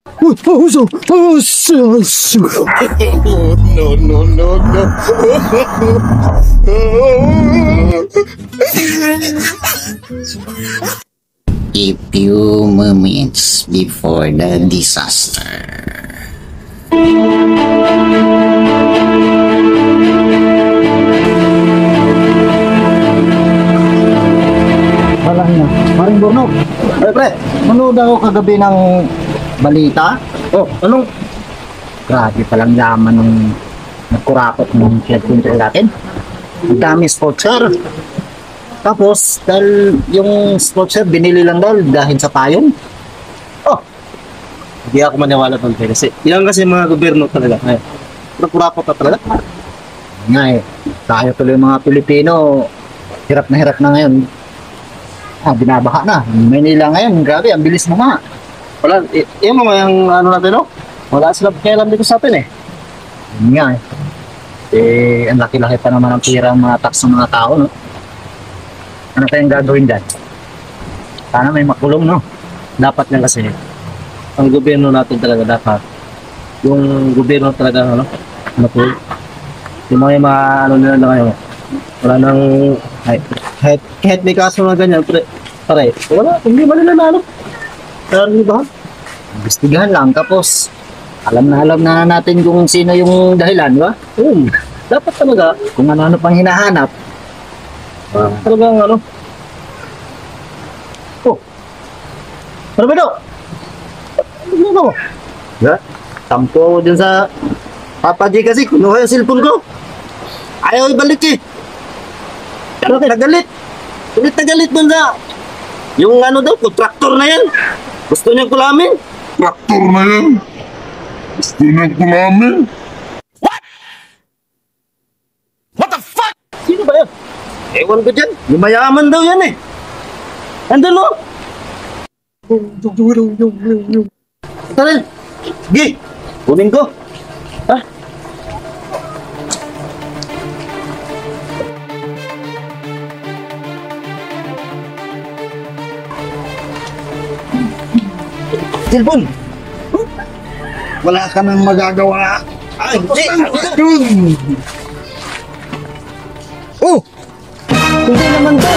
So, no, no, no, no. A few moments before the disaster. Wala na. Maring Bornok. Ay, pre, manood ako kagabi ng balita. Oh, anong? Grabe palang yaman ng nagkurakot ng flood control natin. Ang dami sponsor. Tapos, dahil yung sponsor, binili lang dahil sa payong. Oh, hindi ako maniwala doon kasi yan kasi mga gobyerno talaga. Ay, nagkurakot ka talaga. Nga eh, tayo tuloy mga Pilipino, hirap na ngayon. Binabaha na. Manila ngayon, grabe, ang bilis mo nga. Wala, yung mga yung ano natin, no? Wala sila pakialam dito sa atin eh. Yun nga eh. Ang laki-laki pa naman ang pira ng mga tax ng mga tao, no? Ano tayong gagawin dyan? Sana may makulong, no? Dapat nga kasi, ang gobyerno natin talaga dapat, yung gobyerno talaga, ano po, yung mga ano nila na ngayon, wala nang, kahit may kaso na ganyan, pare, wala, hindi ba nila na ano? Kaya ba? Investigahan lang, tapos alam na natin kung sino yung dahilan, di ba? Dapat talaga, Kung ano-ano pang hinahanap. talagang ano. Oh, ano ba ito? Ano ba? Yeah? Tampo ako dun sa Papa J kasi kunuha yung cellphone ko. Ayaw ibalik eh. Nagalit. Nagalit dun sa yung ano daw, contractor na yan. Gusto niyang kulamin. Traktor na yan. Gusto niyang kulamin. Sino ba yan? Ewan ko dyan. Yung mayaman daw yan eh. Andun mo. Tara. Gi. Kunin ko. Cellphone. Wala ka nang magagawa. Ay, hindi. Oh! Hindi naman to.